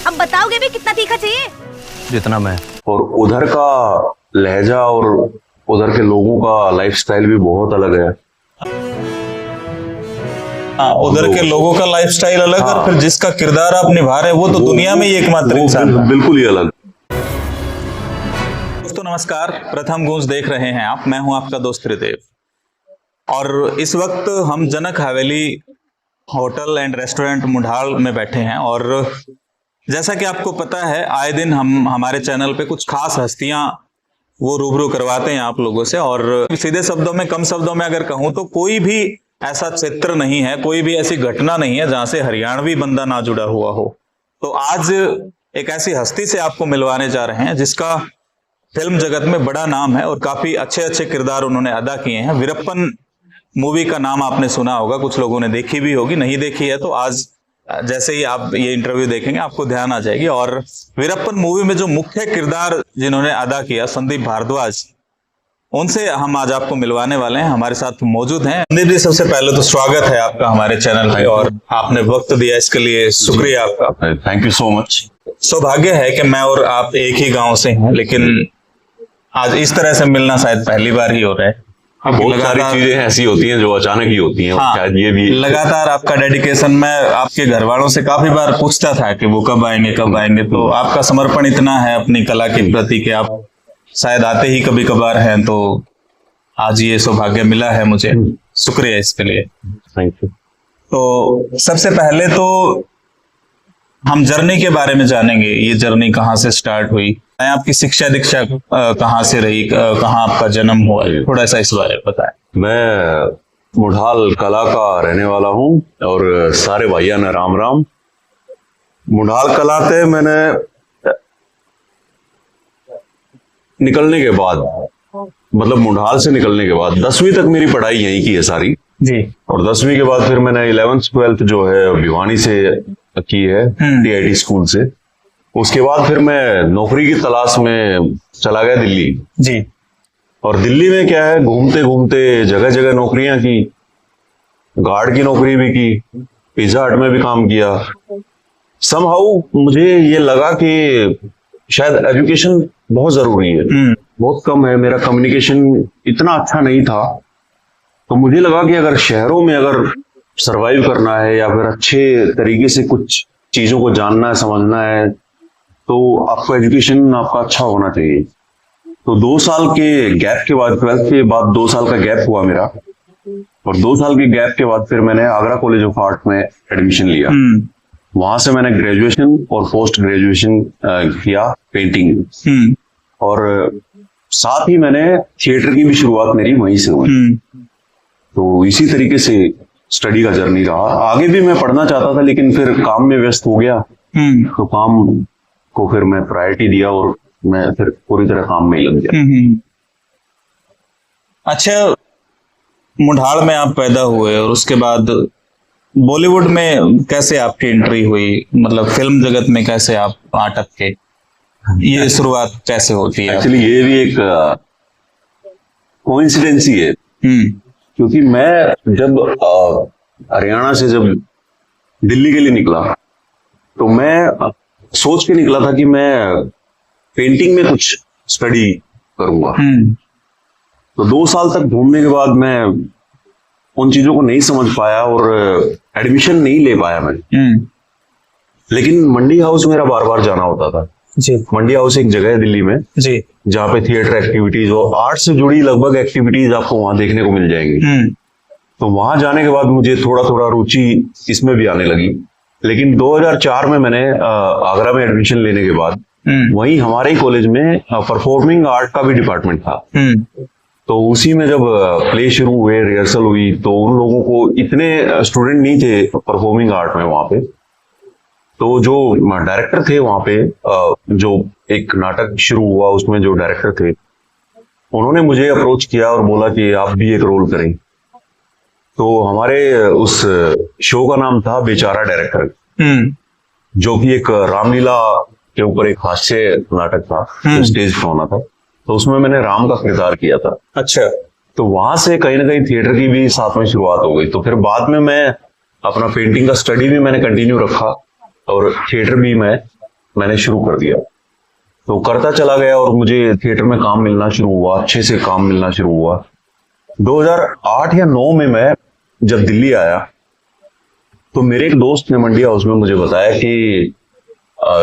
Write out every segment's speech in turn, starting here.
अब बताओगे भी कितना तीखा चाहिए? जितना मैं। और उधर का लहजा और उधर के लोगों का लाइफस्टाइल भी बहुत अलग है। उधर के लोगों का लाइफस्टाइल अलग है, और फिर जिसका किरदार आप निभा रहे हैं वो तो दुनिया में ही एकमात्र इंसान है। बिल्कुल ही अलग। दोस्तों नमस्कार, प्रथम गूंज देख रहे हैं आप। मैं हूं आपका दोस्त त्रिदेव, और इस वक्त हम जनक हवेली होटल एंड रेस्टोरेंट मुढाल में बैठे हैं। और जैसा कि आपको पता है, आए दिन हम हमारे चैनल पे कुछ खास हस्तियां वो रूबरू करवाते हैं आप लोगों से। और सीधे शब्दों में, कम शब्दों में अगर कहूं तो कोई भी ऐसा चित्र नहीं है, कोई भी ऐसी घटना नहीं है जहां से हरियाणवी बंदा ना जुड़ा हुआ हो। तो आज एक ऐसी हस्ती से आपको मिलवाने जा रहे हैं जिसका फिल्म जगत में बड़ा नाम है और काफी अच्छे अच्छे किरदार उन्होंने अदा किए हैं। वीरप्पन मूवी का नाम आपने सुना होगा, कुछ लोगों ने देखी भी होगी, नहीं देखी है तो आज जैसे ही आप ये इंटरव्यू देखेंगे आपको ध्यान आ जाएगी। और वीरप्पन मूवी में जो मुख्य किरदार जिन्होंने अदा किया, संदीप भारद्वाज, उनसे हम आज आपको मिलवाने वाले हैं। हमारे साथ मौजूद हैं संदीप जी। सबसे पहले तो स्वागत है आपका हमारे चैनल पे, और आपने वक्त दिया इसके लिए शुक्रिया आपका। Thank you so much. सौभाग्य है कि मैं और आप एक ही गांव से हैं, लेकिन आज इस तरह से मिलना शायद पहली बार ही हो रहा है। बहुत सारी चीजें ऐसी होती हैं जो अचानक ही होती हैं। हाँ, शायद ये भी लगातार आपका डेडिकेशन, मैं आपके घर वालों से काफी बार पूछता था कि वो कब आएंगे कब आएंगे, तो आपका समर्पण इतना है अपनी कला के प्रति कि आप शायद आते ही कभी कभार हैं। तो आज ये सौभाग्य मिला है मुझे, शुक्रिया इसके लिए। Thank you. तो सबसे पहले तो हम जर्नी के बारे में जानेंगे। ये जर्नी कहाँ से स्टार्ट हुई, आपकी शिक्षा दीक्षा कहाँ से रही, कहाँ आपका जन्म हुआ, थोड़ा सा इस बारे में बताएं। मैं मुढाल कला का रहने वाला हूँ और सारे भैया ने राम राम। मुढाल कला से मैंने निकलने के बाद, मतलब मुढाल से निकलने के बाद 10वीं तक मेरी पढ़ाई यहीं की है सारी जी। और 10वीं के बाद फिर मैंने 11th 12th जो है भिवानी से की है, TIT स्कूल से। उसके बाद फिर मैं नौकरी की तलाश में चला गया दिल्ली जी। और दिल्ली में क्या है, घूमते घूमते जगह जगह नौकरियां की, गार्ड की नौकरी भी की, पिज्जा हट में भी काम किया। समहाउ मुझे ये लगा कि शायद एजुकेशन बहुत जरूरी है, बहुत कम है, मेरा कम्युनिकेशन इतना अच्छा नहीं था। तो मुझे लगा कि अगर शहरों में अगर सरवाइव करना है या फिर अच्छे तरीके से कुछ चीजों को जानना है, समझना है, तो आपका एजुकेशन आपका अच्छा होना चाहिए। तो 2 साल के गैप के बाद, 12th के बाद 2 साल का गैप हुआ मेरा, और 2 साल के गैप के बाद फिर मैंने आगरा कॉलेज ऑफ आर्ट में एडमिशन लिया। वहां से मैंने ग्रेजुएशन और पोस्ट ग्रेजुएशन किया पेंटिंग, और साथ ही मैंने थिएटर की भी शुरुआत मेरी वहीं से हुई। तो इसी तरीके से स्टडी का जर्नी रहा। आगे भी मैं पढ़ना चाहता था, लेकिन फिर काम में व्यस्त हो गया, तो काम को फिर मैं प्रायोरिटी दिया और मैं फिर पूरी तरह काम में ही लग गया। अच्छा, मुढाल में आप पैदा हुए और उसके बाद बॉलीवुड में कैसे आपकी एंट्री हुई, मतलब फिल्म जगत में कैसे आप अटक के, ये शुरुआत कैसे होती है? एक्चुअली ये भी एक कोइंसिडेंस ही है, क्योंकि मैं जब हरियाणा से जब दिल्ली के लिए निकला तो मैं सोच के निकला था कि मैं पेंटिंग में कुछ स्टडी करूंगा। तो 2 साल तक घूमने के बाद मैं उन चीजों को नहीं समझ पाया और एडमिशन नहीं ले पाया मैं। लेकिन मंडी हाउस मेरा बार बार जाना होता था जी। मंडी हाउस एक जगह है दिल्ली में जी, जहाँ पे थिएटर एक्टिविटीज और आर्ट से जुड़ी लगभग एक्टिविटीज आपको वहां देखने को मिल जाएंगी। तो वहां जाने के बाद मुझे थोड़ा थोड़ा रुचि इसमें भी आने लगी। लेकिन 2004 में मैंने आगरा में एडमिशन लेने के बाद वहीं हमारे ही कॉलेज में परफॉर्मिंग आर्ट का भी डिपार्टमेंट था। तो उसी में जब प्ले शुरू हुए, रिहर्सल हुई, तो उन लोगों को इतने स्टूडेंट नहीं थे परफॉर्मिंग आर्ट में वहां पे। तो जो डायरेक्टर थे वहां पे, जो एक नाटक शुरू हुआ उसमें जो डायरेक्टर थे, उन्होंने मुझे अप्रोच किया और बोला कि आप भी एक रोल करें। तो हमारे उस शो का नाम था बेचारा डायरेक्टर, जो कि एक रामलीला के ऊपर एक हास्य नाटक था, स्टेज पे होना था। तो उसमें मैंने राम का किरदार किया था। अच्छा। तो वहां से कहीं ना कहीं थिएटर की भी साथ में शुरुआत हो गई। तो फिर बाद में मैं अपना पेंटिंग का स्टडी भी मैंने कंटिन्यू रखा और थिएटर भी मैं मैंने शुरू कर दिया। तो करता चला गया और मुझे थिएटर में काम मिलना शुरू हुआ, अच्छे से काम मिलना शुरू हुआ। 2008 या 9 में मैं जब दिल्ली आया तो मेरे एक दोस्त ने मंडी हाउस में मुझे बताया कि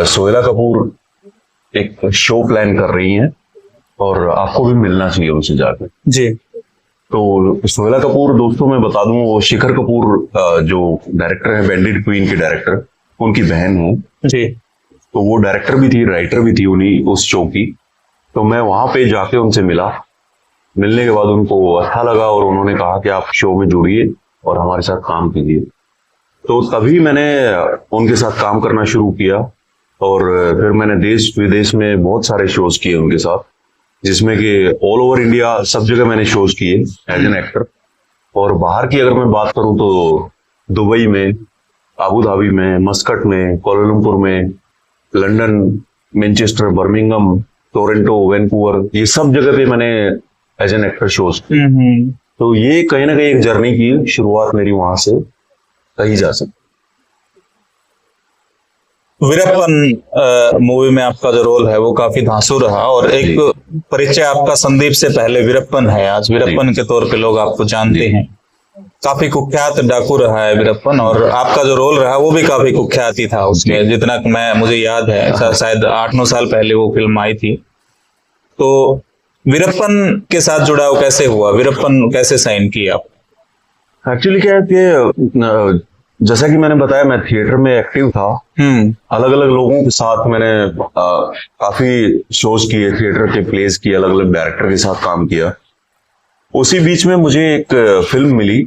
सोहेला कपूर एक शो प्लान कर रही हैं और आपको भी मिलना चाहिए उनसे जाकर। जी। तो सोहेला कपूर, दोस्तों मैं बता दूं, वो शिखर कपूर जो डायरेक्टर है, बैंडिट क्वीन के डायरेक्टर, उनकी बहन हूँ। जी। तो वो डायरेक्टर भी थी, राइटर भी थी उन्हीं उस शो की। तो मैं वहां पे जाके उनसे मिला। मिलने के बाद उनको अच्छा लगा और उन्होंने कहा कि आप शो में जुड़िए और हमारे साथ काम कीजिए। तो तभी मैंने उनके साथ काम करना शुरू किया और फिर मैंने देश विदेश में बहुत सारे शोज किए उनके साथ, जिसमें कि ऑल ओवर इंडिया सब जगह मैंने शोज किए एज एन एक्टर। और बाहर की अगर मैं बात करूं तो दुबई में, अबू धाबी में, मस्कट में, कोलालमपुर में, London, Manchester, Birmingham, Toronto, Vancouver, ये सब जगह पे मैंने एज एन एक्टर शोज किए। तो ये कहीं ना कहीं एक जर्नी की शुरुआत मेरी वहां से कही जा सकती। वीरप्पन मूवी में आपका जो रोल है वो काफी धांसू रहा और एक परिचय आपका संदीप से पहले वीरप्पन है। आज वीरप्पन के तौर पे लोग आपको जानते हैं। काफी कुख्यात डाकू रहा है वीरप्पन और आपका जो रोल रहा वो भी काफी कुख्यात ही था उसमें, जितना मुझे याद है। शायद 8-9 साल पहले वो फिल्म आई थी। तो वीरप्पन के साथ जुड़ाव कैसे हुआ? वीरप्पन कैसे साइन किया आप? एक्चुअली क्या है कि जैसा कि मैंने बताया, मैं थिएटर में एक्टिव था। अलग अलग लोगों के साथ मैंने काफी शोज किए, थिएटर के प्लेस किए, अलग अलग डायरेक्टर के साथ काम किया। उसी बीच में मुझे एक फिल्म मिली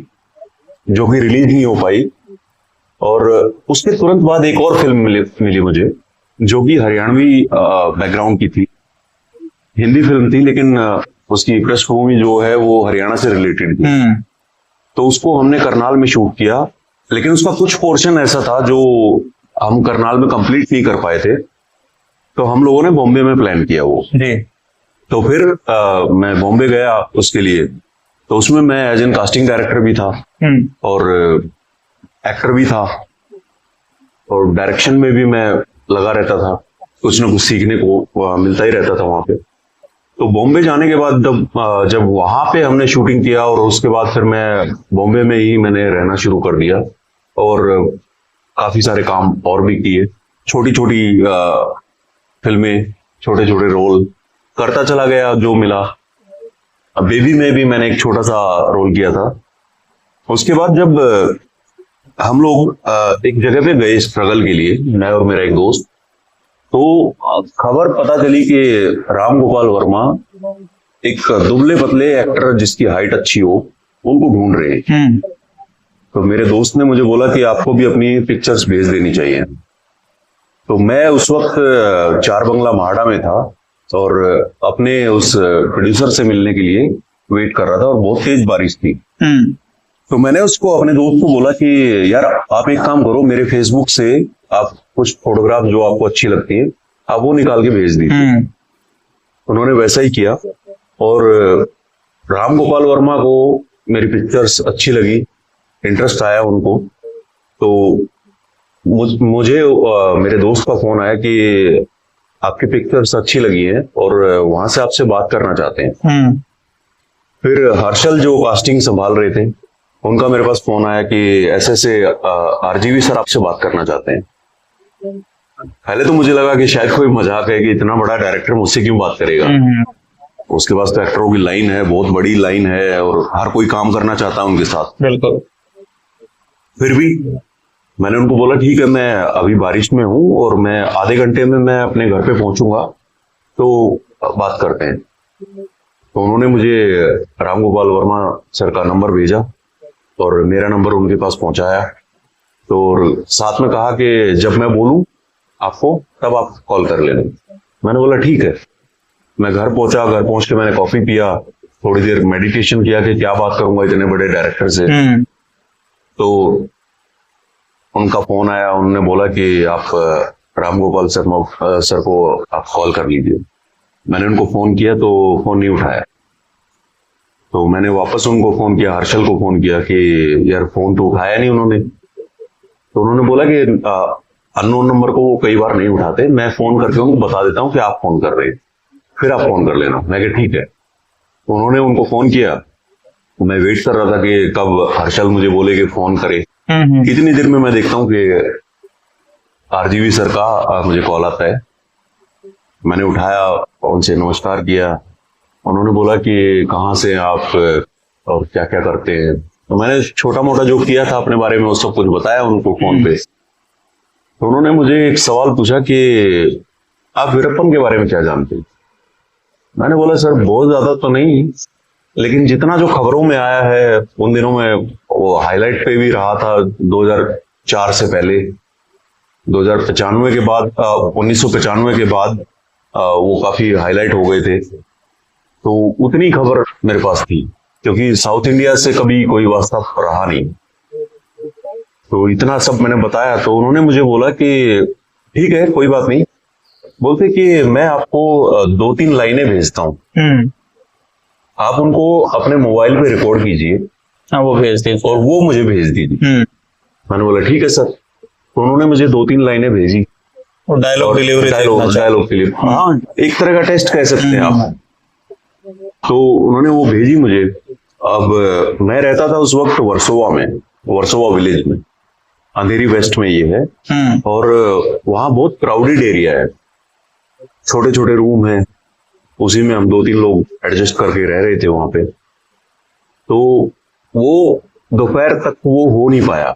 जो कि रिलीज नहीं हो पाई और उसके तुरंत बाद एक और फिल्म मिली मुझे, जो कि हरियाणवी बैकग्राउंड की थी, हिंदी फिल्म थी, लेकिन उसकी पृष्ठभूमि जो है वो हरियाणा से रिलेटेड थी। तो उसको हमने करनाल में शूट किया, लेकिन उसका कुछ पोर्शन ऐसा था जो हम करनाल में कंप्लीट नहीं कर पाए थे। तो हम लोगों ने बॉम्बे में प्लान किया वो। जी। तो फिर मैं बॉम्बे गया उसके लिए। तो उसमें मैं एज एन कास्टिंग डायरेक्टर भी था और एक्टर भी था और डायरेक्शन में भी मैं लगा रहता था। कुछ ना कुछ सीखने को मिलता ही रहता था वहां पे। तो बॉम्बे जाने के बाद जब वहां पे हमने शूटिंग किया और उसके बाद फिर मैं बॉम्बे में ही मैंने रहना शुरू कर दिया और काफी सारे काम और भी किए, छोटी छोटी फिल्में, छोटे छोटे रोल करता चला गया जो मिला। बेबी में भी मैंने एक छोटा सा रोल किया था। उसके बाद जब हम लोग एक जगह पे गए स्ट्रगल के लिए, मैं और मेरा एक दोस्त, तो खबर पता चली कि राम गोपाल वर्मा एक दुबले पतले एक्टर जिसकी हाइट अच्छी हो, उनको ढूंढ रहे हैं। तो मेरे दोस्त ने मुझे बोला कि आपको भी अपनी पिक्चर्स भेज देनी चाहिए। तो मैं उस वक्त 4 बंगला महाड़ा में था और अपने उस प्रोड्यूसर से मिलने के लिए वेट कर रहा था और बहुत तेज बारिश थी। तो मैंने उसको, अपने दोस्त को बोला कि यार आप एक काम करो, मेरे फेसबुक से आप कुछ फोटोग्राफ जो आपको अच्छी लगती है आप वो निकाल के भेज दीजिए। उन्होंने वैसा ही किया और राम गोपाल वर्मा को मेरी पिक्चर्स अच्छी लगी, इंटरेस्ट आया उनको। तो मुझे मेरे दोस्त का फोन आया कि आपकी पिक्चर्स अच्छी लगी हैं और वहां से आपसे बात करना चाहते हैं। फिर हर्षल जो कास्टिंग संभाल रहे थे, उनका मेरे पास फोन आया कि ऐसे आरजीवी सर आपसे बात करना चाहते हैं। पहले तो मुझे लगा कि शायद कोई मजाक है कि इतना बड़ा डायरेक्टर मुझसे क्यों बात करेगा। उसके पास तो एक्टरों की लाइन है, बहुत बड़ी लाइन है और हर कोई काम करना चाहता है उनके साथ। बिल्कुल। फिर भी मैंने उनको बोला ठीक है, मैं अभी बारिश में हूं और मैं आधे घंटे में मैं अपने घर पे पहुंचूंगा, तो बात करते हैं। तो उन्होंने मुझे राम गोपाल वर्मा सर का नंबर भेजा और मेरा नंबर उनके पास पहुंचाया। तो साथ में कहा कि जब मैं बोलूं आपको तब आप कॉल कर लेना। मैंने बोला ठीक है। मैं घर पहुंचा, घर पहुंच के मैंने कॉफी पिया, थोड़ी देर मेडिटेशन किया कि क्या बात करूंगा इतने बड़े डायरेक्टर से। तो उनका फोन आया, उन्होंने बोला कि आप राम गोपाल सर को आप कॉल कर लीजिए। मैंने उनको फोन किया तो फोन नहीं उठाया। तो मैंने वापस उनको फोन किया, हर्षल को फोन किया कि यार फोन तो उठाया नहीं उन्होंने। तो उन्होंने बोला कि अननोन नंबर को वो कई बार नहीं उठाते, मैं फोन करके उनको बता देता हूँ कि आप फोन कर रहे हैं, फिर आप फोन कर लेना। मैं कहा ठीक है। तो उन्होंने उनको फोन किया, मैं वेट कर रहा था कि कब हर्षल मुझे बोले कि फोन करे। इतनी देर में मैं देखता हूँ कि आरजीवी सर का मुझे कॉल आता है। मैंने उठाया, उनसे नमस्कार किया। उन्होंने बोला कि कहाँ से आप और क्या क्या करते हैं। तो मैंने छोटा मोटा जो किया था अपने बारे में वो सब कुछ बताया उनको फोन पे। तो उन्होंने मुझे एक सवाल पूछा कि आप वीरप्पन के बारे में क्या जानते हैं। मैंने बोला सर बहुत ज्यादा तो नहीं, लेकिन जितना जो खबरों में आया है, उन दिनों में वो हाईलाइट पे भी रहा था 2004 से पहले, 2095 के बाद 1995 के बाद वो काफी हाईलाइट हो गए थे। तो उतनी खबर मेरे पास थी, क्योंकि साउथ इंडिया से कभी कोई वास्ता रहा नहीं। तो इतना सब मैंने बताया। तो उन्होंने मुझे बोला कि ठीक है कोई बात नहीं, बोलते कि मैं आपको 2-3 लाइनें भेजता हूँ, आप उनको अपने मोबाइल पे रिकॉर्ड कीजिए। हाँ, वो भेज दीजिए और वो मुझे भेज दीजिए। मैंने बोला ठीक है सर। तो उन्होंने मुझे 2-3 लाइनें भेजी और डायलॉग डिलीवरी, डायलॉग के लिए, हाँ एक तरह का टेस्ट कह सकते हैं आप। तो उन्होंने वो भेजी मुझे। अब मैं रहता था उस वक्त वर्सोवा में, वर्सोवा विलेज में, अंधेरी वेस्ट में ये है। और वहाँ बहुत क्राउडेड एरिया है, छोटे छोटे रूम हैं, उसी में हम 2-3 लोग एडजस्ट करके रह रहे थे वहां पे। तो वो दोपहर तक वो हो नहीं पाया,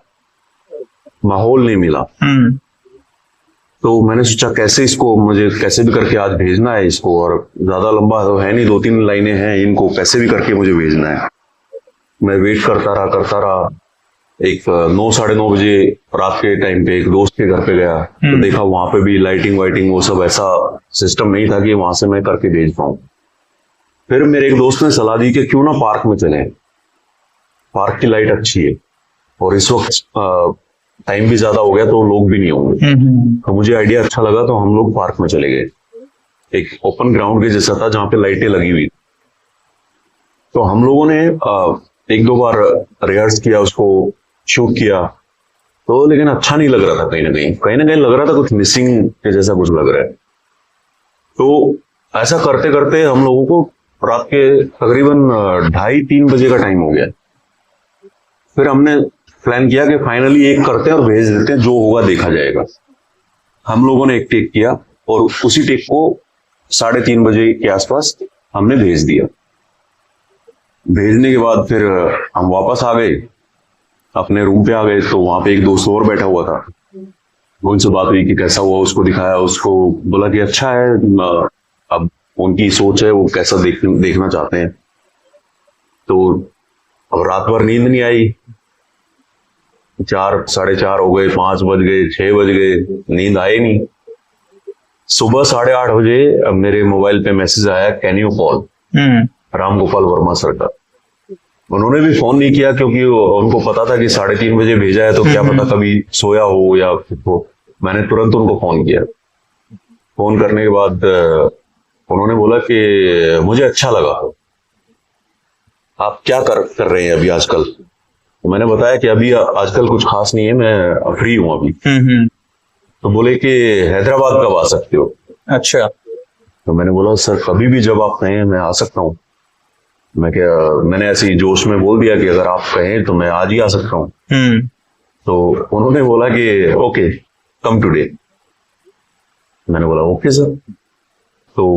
माहौल नहीं मिला। तो मैंने सोचा कैसे इसको मुझे कैसे भी करके आज भेजना है इसको, और ज्यादा लंबा तो है नहीं, 2-3 लाइनें हैं, इनको कैसे भी करके मुझे भेजना है। मैं वेट करता रहा। एक 9-9:30 बजे रात के टाइम पे एक दोस्त के घर पे गया, तो देखा वहां पे भी लाइटिंग वाइटिंग वो सब ऐसा सिस्टम नहीं था कि वहां से मैं करके भेज पाऊं। फिर मेरे एक दोस्त ने सलाह दी कि क्यों ना पार्क में चले, पार्क की लाइट अच्छी है और इस वक्त टाइम भी ज्यादा हो गया तो लोग भी नहीं होंगे। तो मुझे आइडिया अच्छा लगा, तो हम लोग पार्क में चले गए। एक ओपन ग्राउंड के जैसा था जहाँ पे लाइटें लगी हुई। तो हम लोगों ने 1-2 बार रिहर्स किया, उसको शूट किया, तो लेकिन अच्छा नहीं लग रहा था। कहीं ना कहीं लग रहा था कुछ मिसिंग के जैसा कुछ लग रहा है। तो ऐसा करते करते हम लोगों को रात के तकरीबन 2:30-3 बजे का टाइम हो गया। फिर हमने प्लान किया कि फाइनली एक करते हैं और भेज देते हैं, जो होगा देखा जाएगा। हम लोगों ने एक टेक किया और उसी टेक को 3:30 बजे के आसपास हमने भेज दिया। भेजने के बाद फिर हम वापस आ गए, अपने रूम पे आ गए। तो वहां पे एक दोस्त और बैठा हुआ था, उनसे बात हुई कि कैसा हुआ, उसको दिखाया, उसको बोला कि अच्छा है। अब उनकी सोच है, वो कैसा देखना चाहते हैं। तो अब रात भर नींद नहीं आई, 4, 4:30 हो गए, 5 बज गए, 6 बज गए, नींद आई नहीं। सुबह 8:30 बजे मेरे मोबाइल पे मैसेज आया, can you call, Ram Gopal Verma sir का। उन्होंने भी फोन नहीं किया, क्योंकि उनको पता था कि 3:30 बजे भेजा है, तो क्या पता कभी सोया हो या हो। मैंने तुरंत उनको फोन किया। फोन करने के बाद उन्होंने बोला कि मुझे अच्छा लगा, आप क्या कर रहे हैं अभी आजकल। तो मैंने बताया कि अभी आजकल कुछ खास नहीं है, मैं फ्री हूं अभी। तो बोले कि हैदराबाद कब आ सकते हो। अच्छा। तो मैंने बोला सर कभी भी जब आप कहें मैं आ सकता हूँ। मैंने ऐसे ही जोश में बोल दिया कि अगर आप कहें तो मैं आज ही आ सकता हूँ। तो उन्होंने बोला कि ओके कम टुडे। मैंने बोला ओके सर। तो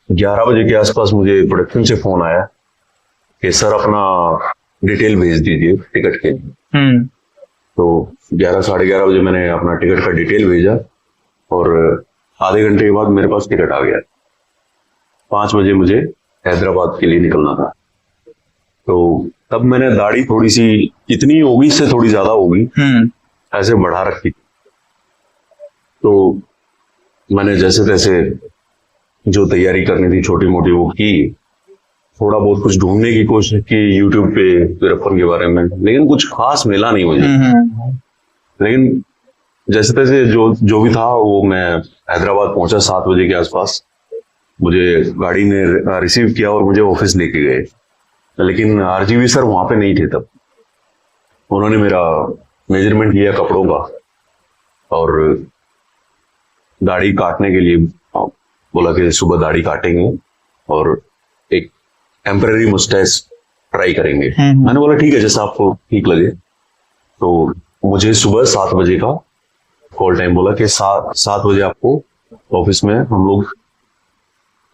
11 बजे के आसपास मुझे प्रोडक्शन से फोन आया कि सर अपना डिटेल भेज दीजिए टिकट के। तो 11, 11:30 बजे मैंने अपना टिकट का डिटेल भेजा और आधे घंटे के बाद मेरे पास टिकट आ गया। 5 बजे मुझे हैदराबाद के लिए निकलना था। तो तब मैंने दाढ़ी थोड़ी सी इतनी होगी से थोड़ी ज्यादा होगी ऐसे बढ़ा रखी। तो मैंने जैसे तैसे जो तैयारी करनी थी छोटी मोटी वो की, थोड़ा बहुत कुछ ढूंढने की कोशिश की यूट्यूब पे वीरप्पन के बारे में, लेकिन कुछ खास मिला नहीं मुझे। लेकिन जैसे तैसे जो भी था वो मैं हैदराबाद पहुंचा 7 बजे के आसपास। मुझे गाड़ी ने रिसीव किया और मुझे ऑफिस लेके गए, लेकिन आरजीवी सर वहां पे नहीं थे तब। उन्होंने मेरा मेजरमेंट लिया कपड़ों का और दाढ़ी काटने के लिए बोला कि सुबह दाढ़ी काटेंगे और एक टेम्पररी मुस्टैच ट्राई करेंगे। मैंने बोला ठीक है, जैसा आपको ठीक लगे। तो मुझे सुबह 7 बजे का कॉल टाइम बोला कि 7 बजे आपको ऑफिस में हम लोग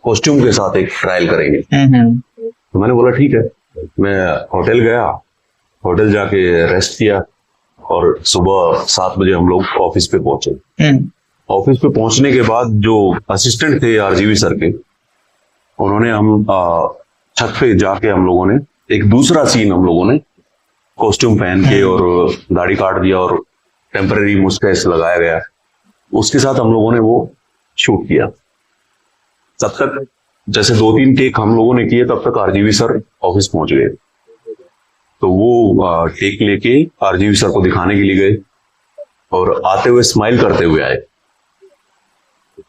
कॉस्ट्यूम के साथ एक ट्रायल करेंगे। तो मैंने बोला ठीक है। मैं होटल गया, होटल जाके रेस्ट किया और सुबह 7 बजे हम लोग ऑफिस पे पहुंचे। ऑफिस पे पहुंचने के बाद जो असिस्टेंट थे आरजीवी सर के, उन्होंने हम छत पे जाके हम लोगों ने एक दूसरा सीन हम लोगों ने कॉस्ट्यूम पहन के और दाढ़ी काट दिया और टेम्पररी मुस्टैच लगाया गया, उसके साथ हम लोगों ने वो शूट किया। तब तक जैसे 2-3 टेक हम लोगों ने किए, तब तक आरजीवी सर ऑफिस पहुंच गए। तो वो टेक लेके आरजीवी सर को दिखाने के लिए गए और आते हुए स्माइल करते हुए आए।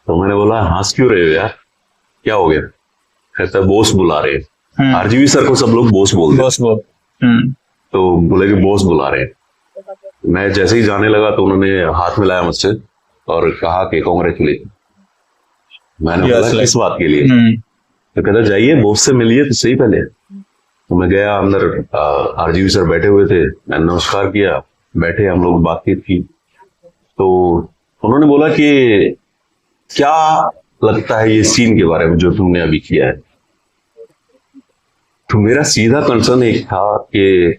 तो मैंने बोला हंस क्यों रहे हो यार, क्या हो गया? कहता है बॉस बुला रहे हैं। आरजीवी सर को सब लोग बॉस बोलते हैं। तो बोले कि बॉस बुला रहे हैं। मैं जैसे ही जाने लगा तो उन्होंने हाथ मिलाया मुझसे और कहा कि कांग्रेचुलेशन। मैंने बोला किस बात के लिए? तो कहता जाइए बॉस से मिलिए तो सही पहले। तो मैं गया अंदर, आरजीवी सर बैठे हुए थे, मैंने नमस्कार किया, बैठे, हम लोग बातचीत की। तो उन्होंने बोला कि क्या लगता है ये सीन के बारे में जो तुमने अभी किया है? तो मेरा सीधा कंसर्न एक था कि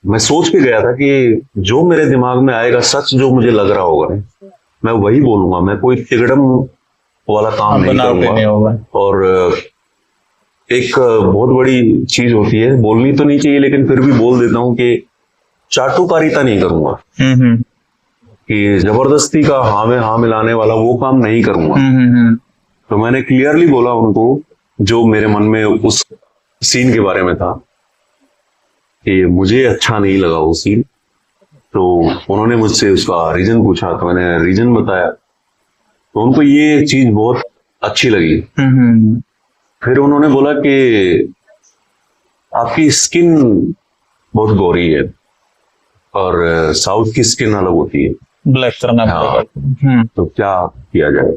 मैं सोच के गया था कि जो मेरे दिमाग में आएगा, सच जो मुझे लग रहा होगा मैं वही बोलूंगा। मैं कोई तिगड़म वाला काम नहीं करूंगा। और एक बहुत बड़ी चीज होती है, बोलनी तो नहीं चाहिए लेकिन फिर भी बोल देता हूं कि चाटुकारिता नहीं करूंगा, कि जबरदस्ती का हाँ में हाँ मिलाने वाला वो काम नहीं करूंगा। तो मैंने क्लियरली बोला उनको जो मेरे मन में उस सीन के बारे में था कि मुझे अच्छा नहीं लगा वो सीन। तो उन्होंने मुझसे उसका रीजन पूछा, तो मैंने रीजन बताया। तो उनको ये चीज बहुत अच्छी लगी। फिर उन्होंने बोला कि आपकी स्किन बहुत गोरी है और साउथ की स्किन अलग होती है, ब्लैक करना। हाँ, तो क्या किया जाए?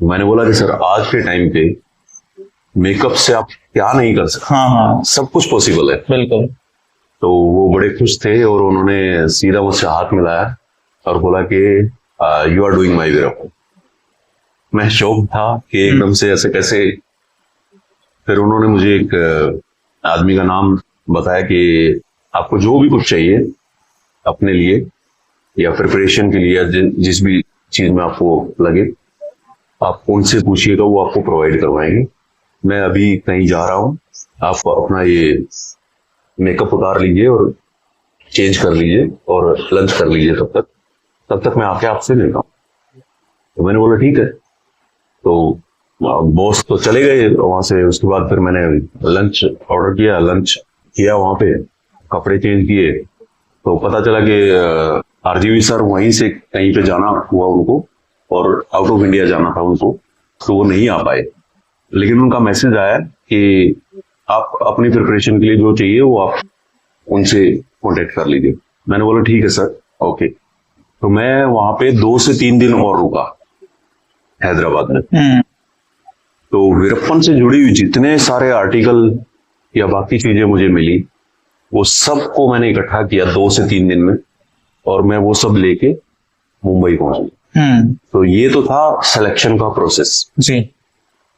मैंने बोला कि सर आज के टाइम पे मेकअप से आप क्या नहीं कर सकते। हाँ, सब कुछ पॉसिबल है। बिल्कुल। तो वो बड़े खुश थे और उन्होंने सीधा मुझसे हाथ मिलाया और बोला कि you are doing my Veerappan. मैं शौक था कि एकदम से ऐसे कैसे। फिर उन्होंने मुझे एक आदमी का नाम बताया कि आपको जो भी कुछ चाहिए अपने लिए या प्रिपरेशन के लिए, जिस भी चीज में आपको लगे आप उनसे पूछिएगा, वो आपको प्रोवाइड करवाएंगे। मैं अभी कहीं जा रहा हूँ, आप अपना ये मेकअप उतार लीजिए और चेंज कर लीजिए और लंच कर लीजिए, तब तक मैं आके आपसे मिलता हूँ। तो मैंने बोला ठीक है। तो बॉस तो चले गए वहां से। उसके बाद फिर मैंने लंच ऑर्डर किया, लंच किया, वहां पे कपड़े चेंज किए। तो पता चला कि आरजीवी सर वहीं से कहीं पे जाना हुआ उनको और आउट ऑफ इंडिया जाना था उनको, तो वो नहीं आ पाए। लेकिन उनका मैसेज आया कि आप अपनी प्रिपरेशन के लिए जो चाहिए वो आप उनसे कांटेक्ट कर लीजिए। मैंने बोला ठीक है सर, ओके। तो मैं वहां पे 2 से 3 दिन और रुका हैदराबाद में। तो वीरप्पन से जुड़ी हुई जितने सारे आर्टिकल या बाकी चीजें मुझे मिली, वो सब को मैंने इकट्ठा किया 2 से 3 दिन में और मैं वो सब लेके मुंबई पहुंचा। तो ये तो था सिलेक्शन का प्रोसेस जी।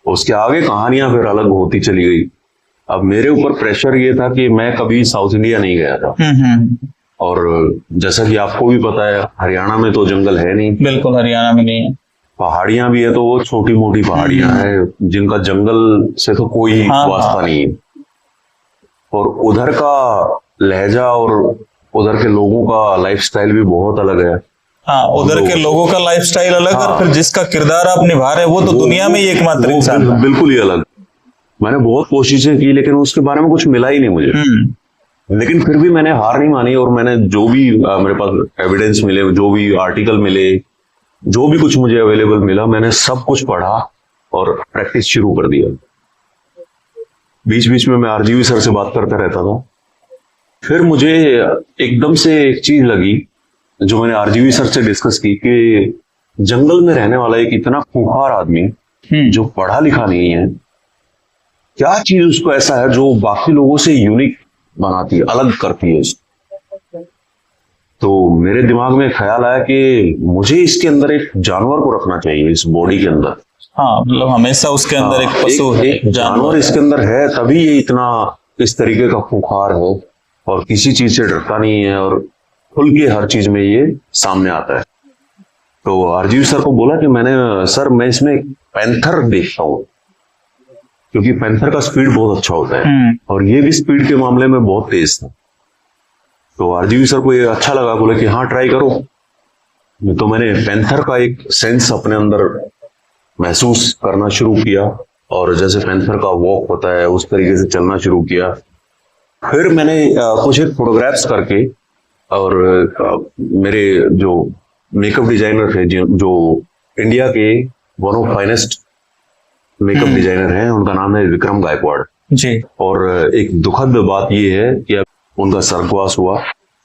उसके आगे कहानियां फिर अलग होती चली गई। अब मेरे ऊपर प्रेशर ये था कि मैं कभी साउथ इंडिया नहीं गया था। और जैसा कि आपको भी पता है, हरियाणा में तो जंगल है नहीं। बिल्कुल, हरियाणा में नहीं है। पहाड़ियां भी है तो वो छोटी मोटी पहाड़ियां हैं जिनका जंगल से तो कोई वास्ता नहीं है। और उधर का लहजा और उधर के लोगों का लाइफस्टाइल भी बहुत अलग है। हाँ, उधर के लोगों का लाइफस्टाइल अलग। और फिर जिसका किरदार आप निभा रहे हैं वो तो दुनिया में ही एकमात्र इंसान है। बिल्कुल ही अलग। मैंने बहुत कोशिशें की लेकिन उसके बारे में कुछ मिला ही नहीं मुझे। लेकिन फिर भी मैंने हार नहीं मानी और मैंने जो भी मेरे पास एविडेंस मिले, जो भी आर्टिकल मिले, जो भी कुछ मुझे अवेलेबल मिला, मैंने सब कुछ पढ़ा और प्रैक्टिस शुरू कर दिया। बीच बीच में मैं आरजीवी सर से बात करता रहता था। फिर मुझे एकदम से एक चीज लगी जो मैंने आरजीवी सर से डिस्कस की कि जंगल में रहने वाला एक इतना खूंखार आदमी जो पढ़ा लिखा नहीं है, क्या चीज उसको ऐसा है जो बाकी लोगों से यूनिक बनाती है, अलग करती है उसको। तो मेरे दिमाग में ख्याल आया कि मुझे इसके अंदर एक जानवर को रखना चाहिए इस बॉडी के अंदर। हाँ, मतलब हमेशा उसके अंदर एक पशु है, एक जानवर इसके अंदर है, तभी ये इतना इस तरीके का खूंखार है और किसी चीज से डरता नहीं है और खुल के हर चीज में ये सामने आता है। तो आरजीवी सर को बोला कि सर मैं इसमें पैंथर देखता हूँ, क्योंकि पैंथर का स्पीड बहुत अच्छा होता है और ये भी स्पीड के मामले में बहुत तेज था। तो आरजीवी सर को ये अच्छा लगा, बोले कि हाँ ट्राई करो। तो मैंने पैंथर का एक सेंस अपने अंदर महसूस करना शुरू किया और जैसे पैंथर का वॉक होता है उस तरीके से चलना शुरू किया। फिर मैंने कुछ एक फोटोग्राफ्स करके, और मेरे जो मेकअप डिजाइनर थे जो इंडिया के one of finest makeup designer हैं, उनका नाम है विक्रम गायकवाड़ जी। और एक दुखद बात ये है कि अब उनका स्वर्गवास हुआ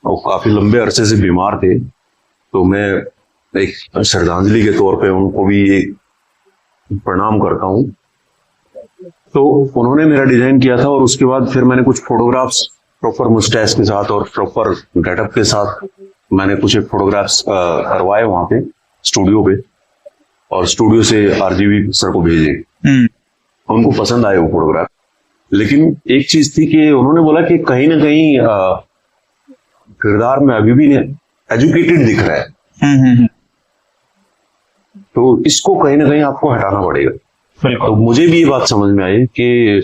और काफी लंबे अरसे से बीमार थे। तो मैं एक श्रद्धांजलि के तौर पे उनको भी एक प्रणाम करता हूँ। तो उन्होंने मेरा डिजाइन किया था और उसके बाद फिर मैंने कुछ फोटोग्राफ्स प्रॉपर मुस्टैच के साथ और प्रॉपर गेटअप के साथ मैंने कुछ एक फोटोग्राफ्स करवाए वहां पे स्टूडियो पे, और स्टूडियो से आरजीवी सर को भेजे। उनको पसंद आए वो फोटोग्राफ। लेकिन एक चीज थी कि उन्होंने बोला कि कहीं ना कहीं किरदार में अभी भी एजुकेटेड दिख रहा है, तो इसको कहीं ना कहीं आपको हटाना पड़ेगा। तो मुझे भी ये बात समझ में आई कि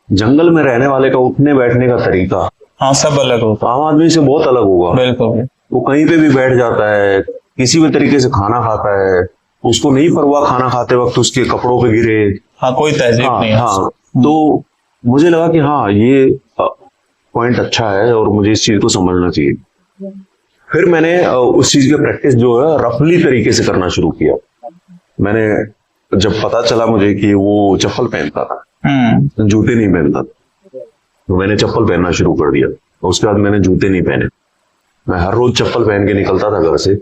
जंगल में रहने वाले का उठने बैठने का तरीका, हाँ, सब अलग होगा, आम आदमी से बहुत अलग होगा। बिल्कुल। वो कहीं पे भी बैठ जाता है, किसी भी तरीके से खाना खाता है, उसको नहीं परवाह खाना खाते वक्त उसके कपड़ों पे गिरे। हाँ, कोई तहजीब नहीं है। हाँ, तो मुझे लगा कि हाँ ये पॉइंट अच्छा है और मुझे इस चीज को समझना चाहिए। फिर मैंने उस चीज की प्रैक्टिस जो है रफली तरीके से करना शुरू किया। मैंने जब पता चला मुझे कि वो चप्पल पहनता था, जूते नहीं पहनता था, तो मैंने चप्पल पहनना शुरू कर दिया। उसके बाद मैंने जूते नहीं पहने, मैं हर रोज चप्पल पहन के निकलता था घर से।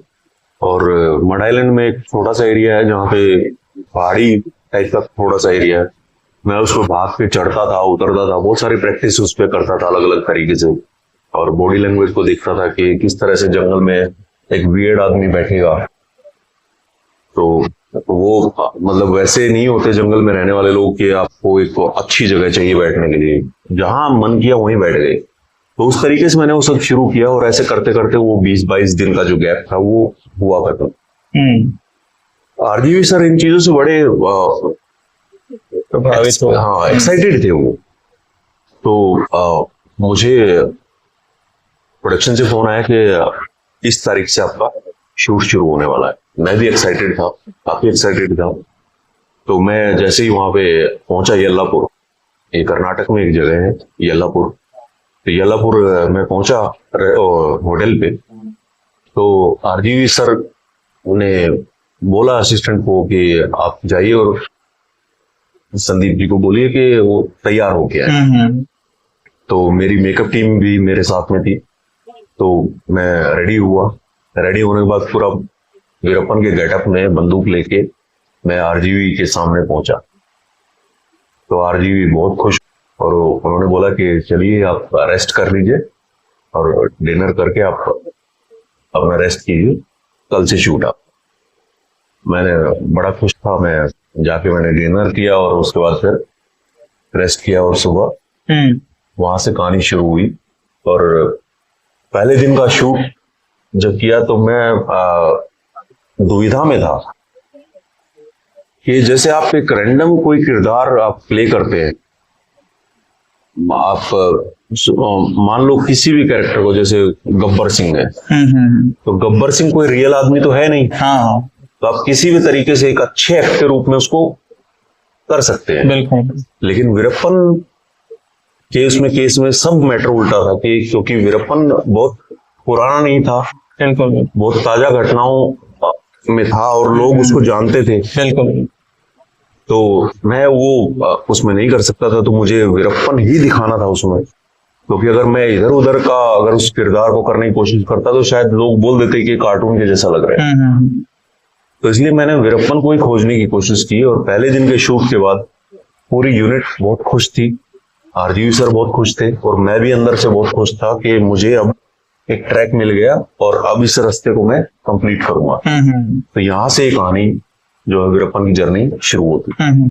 और मड आइलैंड में एक छोटा सा एरिया है जहाँ पे पहाड़ी टाइप का थोड़ा सा एरिया है, मैं उसको भाग के चढ़ता था, उतरता था, बहुत सारी प्रैक्टिस उस पर करता था अलग अलग तरीके से, और बॉडी लैंग्वेज को देखता था कि किस तरह से जंगल में एक वियर्ड आदमी बैठेगा। तो वो मतलब वैसे नहीं होते जंगल में रहने वाले लोग कि आपको एक अच्छी जगह चाहिए बैठने के लिए, जहां मन किया वहीं बैठ गए। तो उस तरीके से मैंने वो सब शुरू किया और ऐसे करते करते वो 20-22 दिन का जो गैप था वो हुआ खत्म। आरजीवी सर इन चीजों से बड़े प्रभावित हो, हाँ, एक्साइटेड थे वो। तो मुझे प्रोडक्शन से फोन आया कि इस तारीख से आपका शूट शुरू होने वाला है। मैं भी एक्साइटेड था, काफी एक्साइटेड था। तो मैं जैसे ही वहां पे पहुंचा येल्लापुर, ये कर्नाटक में एक जगह है येल्लापुर, तो येल्लापुर में पहुंचा होटल पे। तो आरजीवी सर ने बोला असिस्टेंट को कि आप जाइए और संदीप जी को बोलिए कि वो तैयार हो गया है। तो मेरी मेकअप टीम भी मेरे साथ में थी, तो मैं रेडी हुआ। रेडी होने के बाद पूरा वीरप्पन के गेटअप में बंदूक लेके मैं आरजीवी के सामने पहुंचा। तो आरजीवी बहुत खुश, और उन्होंने बोला कि चलिए आप रेस्ट कर लीजिए और डिनर करके आप अपना रेस्ट कीजिए, कल से शूट आप। मैंने बड़ा खुश था, मैं जाके मैंने डिनर किया और उसके बाद फिर रेस्ट किया और सुबह वहां से कहानी शुरू हुई। और पहले दिन का शूट जब किया तो मैं दुविधा में था कि जैसे आप एक रैंडम कोई किरदार आप प्ले करते हैं, आप मान लो किसी भी कैरेक्टर को, जैसे गब्बर सिंह है, तो गब्बर सिंह कोई रियल आदमी तो है नहीं, हाँ, तो आप किसी भी तरीके से एक अच्छे एक्टर के रूप में उसको कर सकते हैं। बिल्कुल। लेकिन वीरप्पन केस में सब मैटर उल्टा था कि क्योंकि वीरप्पन बहुत पुराना नहीं था, बिल्कुल, बहुत ताजा घटनाओं में था और लोग उसको जानते थे। बिल्कुल। तो मैं वो उसमें नहीं कर सकता था, तो मुझे वीरप्पन ही दिखाना था उसमें, क्योंकि अगर मैं इधर उधर का अगर उस किरदार को करने की कोशिश करता तो शायद लोग बोल देते कि कार्टून के जैसा लग रहा है। तो इसलिए मैंने वीरप्पन को ही खोजने की कोशिश की और पहले दिन के शूट के बाद पूरी यूनिट बहुत खुश थी, आरजीवी सर बहुत खुश थे और मैं भी अंदर से बहुत खुश था कि मुझे अब एक ट्रैक मिल गया और अब इस रास्ते को मैं कंप्लीट करूंगा। तो यहाँ से एक कहानी जो है वीरप्पन की जर्नी शुरू होती है।